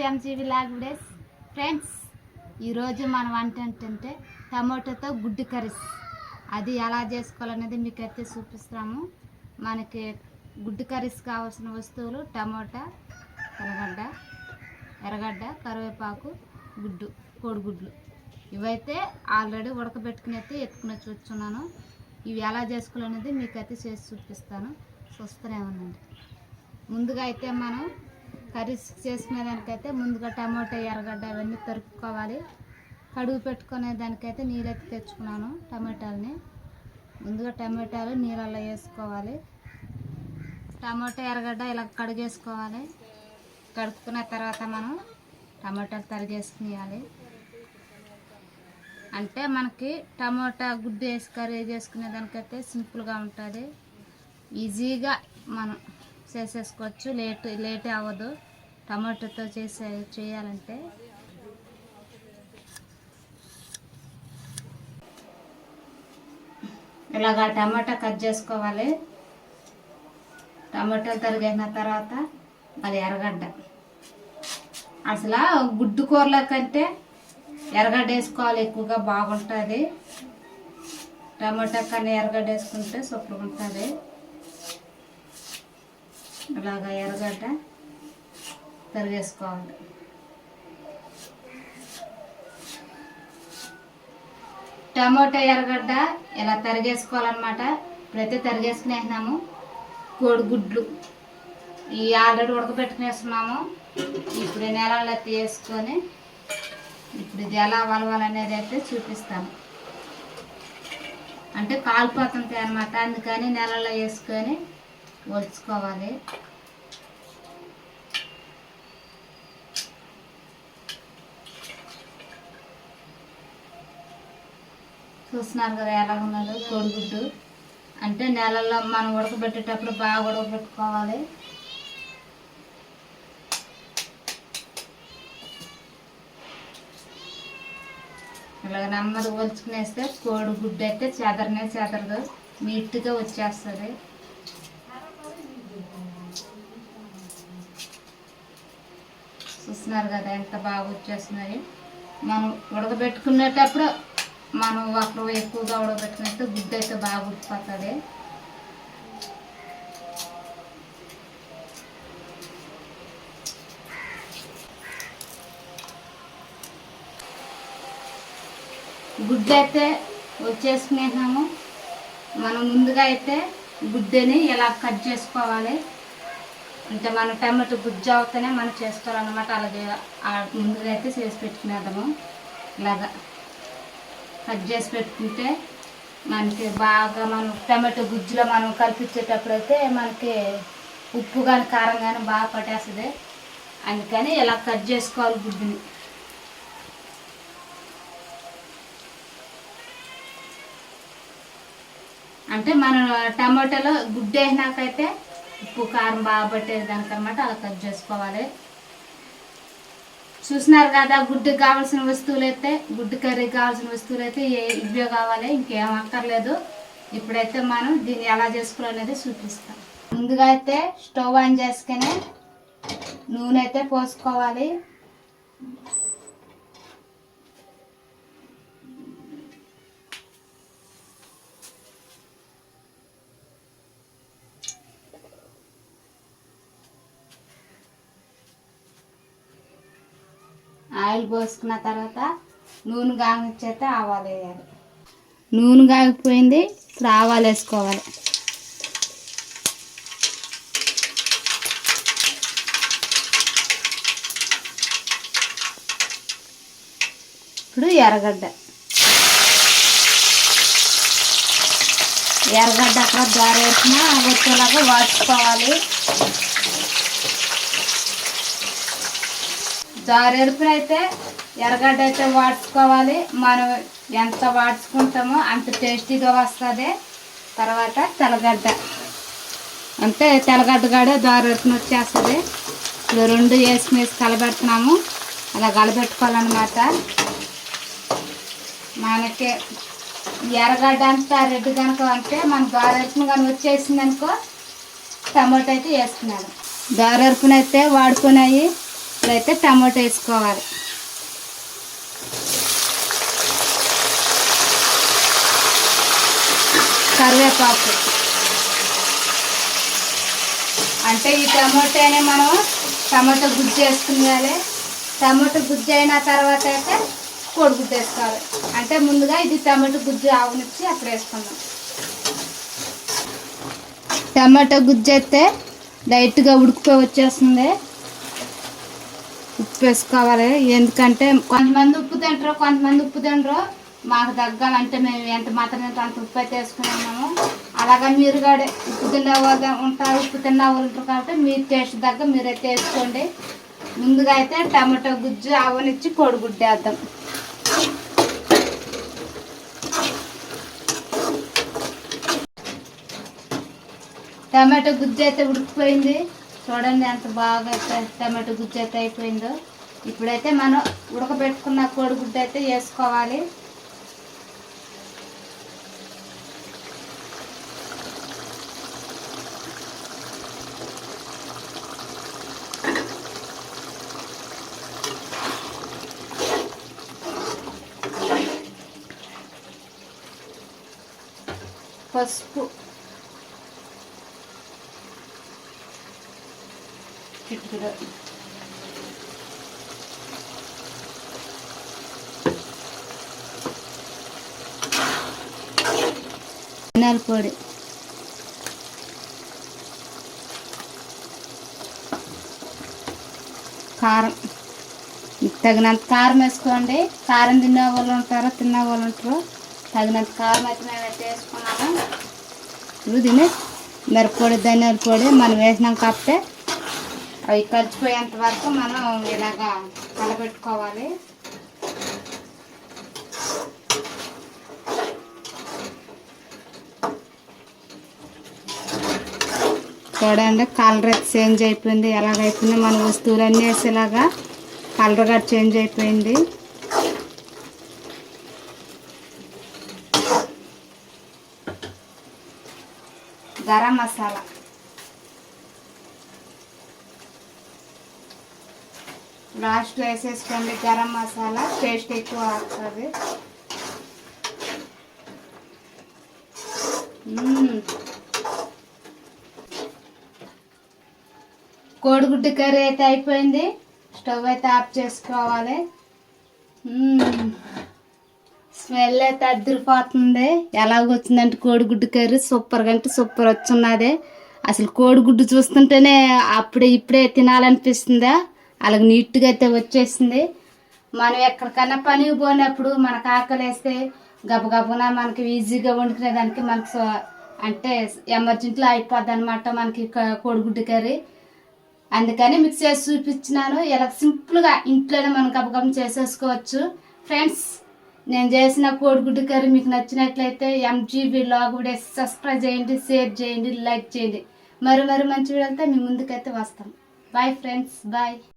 ఎంజీవి log videos. Friends, ఈరోజు మన వంట ఏంటంటే టమోటాతో గుడ్డు కర్రీస్. అది ఎలా చేసుకోవాలనేది మీకు అయితే చూపిస్తాము. మనకి గుడ్డు కర్రీస్ కావాల్సిన వస్తువులు టమోటా, ఎర్రగడ్డ, కరివేపాకు, కోడిగుడ్లు. ఇవైతే ఆల్రెడీ ఉడకబెట్టుకుని అయితే ఎత్తుకుని చూస్తున్నాను. ఇవి ఎలా చేసుకోవాలనేది మీకు అయితే చేసి చూపిస్తాను. చూస్తూనే ఉండండి. ముందుగా అయితే మనం కర్రీస్ చేసుకునే దానికైతే ముందుగా టమోటా, ఎర్రగడ్డ అవన్నీ తరుక్కోవాలి. కడుగు పెట్టుకునే దానికైతే నీళ్ళైతే తెచ్చుకున్నాను. టమాటాలని ముందుగా టమాటాలు నీళ్ళల్లో వేసుకోవాలి. టమోటా, ఎర్రగడ్డ ఇలా కడిగేసుకోవాలి. కడుక్కున్న తర్వాత మనం టమాటాలు తరిగేసుకునేయాలి. అంటే మనకి టమోటా గుడ్డు వేసి కర్రీ చేసుకునే దానికైతే సింపుల్గా ఉంటుంది. ఈజీగా మనం చేసేసుకోవచ్చు. లేట్ అవ్వదు టమాటాతో చేయాలంటే. ఇలాగా టమాటా కట్ చేసుకోవాలి. టమాటాలు తరిగేసిన తర్వాత అది ఎర్రగడ్డ. అసలు గుడ్డు కూరల కంటే ఎర్రగడ్డ వేసుకోవాలి, ఎక్కువగా బాగుంటుంది. టమాటా కన్నా ఎర్రగడ్డ వేసుకుంటే సూపర్గా ఉంటుంది. ఇలాగా ఎర్రగడ్డ తరిగేసుకోవాలి. టమోటా, ఎర్రగడ్డ ఇలా తరిగేసుకోవాలన్నమాట. ఇప్పుడైతే తరిగేసుకునేసినాము. కోడిగుడ్లు ఈ ఆల్రెడీ ఉడకబెట్టుకునేస్తున్నాము. ఇప్పుడు నెలలో తీసుకొని ఇప్పుడు ఇది ఎలా వలవాలనేది అయితే చూపిస్తాను. అంటే కాలిపోతుంది అన్నమాట, అందుకని నెలలో వేసుకొని వలుచుకోవాలి. చూస్తున్నారు కదా ఎలా ఉన్నదో కోడిగుడ్డు. అంటే నెలల్లో మనం ఉడకబెట్టేటప్పుడు బాగా ఉడకబెట్టుకోవాలి. ఇలాగ నెమ్మది ఒలుచుకునేస్తే కోడిగుడ్డు అయితే చెదరదు, నీట్గా వచ్చేస్తుంది. చూస్తున్నారు కదా ఎంత బాగా వచ్చేస్తున్నాయి. మనం ఉడకబెట్టుకునేటప్పుడు మనం ఒకరు ఎక్కువగా ఉడకబెట్టుకునేస్తే గుడ్డు అయితే బాగా ఉడికిపోతుంది. గుడ్డు అయితే వచ్చేసుకునేసాము. మనం ముందుగా అయితే గుడ్డని ఇలా కట్ చేసుకోవాలి. అంటే మన టమాటో గుజ్జు అవుతూనే మనం చేసుకోవాలన్నమాట. అలాగే ముందుగా అయితే చేసి పెట్టుకునేద్దాము. ఇలాగా కట్ చేసి పెట్టుకుంటే మనకి బాగా మనం టమాటో గుజ్జులో మనం కలిపించేటప్పుడు అయితే మనకి ఉప్పు కానీ కారం కానీ బాగా పట్టేస్తుంది. అందుకని ఇలా కట్ చేసుకోవాలి గుడ్డుని. అంటే మనం టమాటాలో గుడ్డు వేసినాకైతే ఉప్పు కారం బాగా పట్టేది దానికన్నమాట. అలా కట్ చేసుకోవాలి. చూసినారు కదా గుడ్డుకి కావాల్సిన వస్తువులు అయితే, గుడ్డు కర్రీకి కావాల్సిన వస్తువులు అయితే ఇవే కావాలి, ఇంకేం అక్కర్లేదు. ఇప్పుడైతే మనం దీన్ని ఎలా చేసుకోవాలనేది చూపిస్తాం. ముందుగా అయితే స్టవ్ ఆన్ చేసుకుని నూనె అయితే పోసుకోవాలి. ఆయిల్ పోసుకున్న తర్వాత నూనె గాగిచ్చేస్తే ఆవాలు వేయాలి. నూనె గాగిపోయింది, ఇప్పుడు ఆవాలు వేసుకోవాలి. ఇప్పుడు ఎర్రగడ్డ అక్కడ దారేసిన వచ్చేలాగా వాడుకోవాలి. జారెడుపునైతే ఎర్రగడ్డ అయితే వాడుకోవాలి. మనం ఎంత వాడుకుంటామో అంత టేస్టీగా వస్తుంది. తర్వాత తెల్లగడ్డ అంటే తెల్లగడ్డ జారెడుపున వచ్చేస్తుంది. ఇప్పుడు రెండు వేసి కలబెడుతున్నాము. అలా కలబెట్టుకోవాలన్నమాట. మనకి ఎర్రగడ్డ అంతా రెడ్ కనుక అంటే మన జారెడుపున కానీ వచ్చేసింది అనుకో టమాటో అయితే వేసుకున్నాను. జారెడుపునైతే వాడుకున్నాయి. ఇప్పుడైతే టమాటో వేసుకోవాలి. కరివేపాకు, అంటే ఈ టమాటోనే మనం టమాటో గుజ్జు వేసుకునేయాలి. టమాటో గుజ్జు అయిన తర్వాత అయితే కోడిగుడ్డు వేసుకోవాలి. అంటే ముందుగా ఇది టమాటో గుజ్జు ఆవునిచ్చి అప్పుడు వేసుకుందాం. టమాటో గుజ్జు అయితే లైట్గా ఉడికిపోయి వచ్చేస్తుంది. ఉప్పు వేసుకోవాలి. ఎందుకంటే కొంతమంది ఉప్పు తింటారు, కొంతమంది ఉప్పు తినరు. మాకు తగ్గాలంటే మేము ఎంత మాత్రం అంత ఉప్పు అయితే వేసుకున్నాము. అలాగా మీరు కూడా ఉప్పు తిన్న వాళ్ళు ఉంటారు, ఉప్పు తిన్న వాళ్ళు ఉంటారు కాబట్టి మీరు టేస్ట్ తగ్గ మీరైతే వేసుకోండి. ముందుగా అయితే టమాటో గుజ్జు ఆవనిచ్చి కోడిగుడ్డు వేద్దాం. టమాటో గుజ్జు అయితే ఉడికిపోయింది. చూడండి ఎంత బాగా అయితే టమాటో గుజ్జు అయితే అయిపోయిందో. ఇప్పుడైతే మనం ఉడకబెట్టుకున్న కోడిగుడ్డు అయితే వేసుకోవాలి. పసుపు, చిటికెడు ధనియాల పొడి, కారం, తగినంత కారం వేసుకోండి. కారం తినే వాళ్ళు ఉంటారు, తిన్న వాళ్ళు ఉంటారు. తగినంత కారం అయితే మేమైతే వేసుకున్నాము. ఇప్పుడు దీన్ని మిరప్పొడి, ధనియాల పొడి మనం వేసినాం కాకపోతే అవి కలిసిపోయేంత వరకు మనం ఇలాగా కలబెట్టుకోవాలి. చూడండి కలర్ అయితే చేంజ్ అయిపోయింది. ఎలాగైపోయింది మన వస్తువులన్నీ వేసేలాగా కలర్ కూడా చేంజ్ అయిపోయింది. గరం మసాలా, లాస్ట్లో వేసేసుకోండి. గరం మసాలా టేస్ట్ ఎక్కువ వస్తుంది. కోడిగుడ్డు కర్రీ అయితే అయిపోయింది. స్టవ్ అయితే ఆఫ్ చేసుకోవాలి. స్మెల్ అయితే అదిరిపోతుంది. ఎలాగొచ్చిందంటే కోడిగుడ్డు కర్రీ సూపర్గా అంటే సూపర్ వచ్చున్నది. అసలు కోడిగుడ్డు చూస్తుంటేనే అప్పుడే ఇప్పుడే తినాలనిపిస్తుందా. అలాగ నీట్గా అయితే వచ్చేసింది. మనం ఎక్కడికన్నా పనికి పోయినప్పుడు మనకు ఆకలి వేస్తే గబగబున మనకి ఈజీగా వండుకునేదానికి మనకు అంటే ఎమర్జెంట్లో అయిపోద్ది అనమాట మనకి కోడిగుడ్డు కర్రీ. అందుకని మీకు చేసి చూపించినాను. ఇలా సింపుల్గా ఇంట్లోనే మనం గబగబం చేసేసుకోవచ్చు. ఫ్రెండ్స్, నేను చేసిన కోడిగుడ్డు కర్రీ మీకు నచ్చినట్లయితే MGB వ్లాగ్ కూడా సబ్స్క్రైబ్ చేయండి, షేర్ చేయండి, లైక్ చేయండి. మరి మంచి వీడియోలతో మీ ముందుకైతే వస్తాం. Bye friends, bye.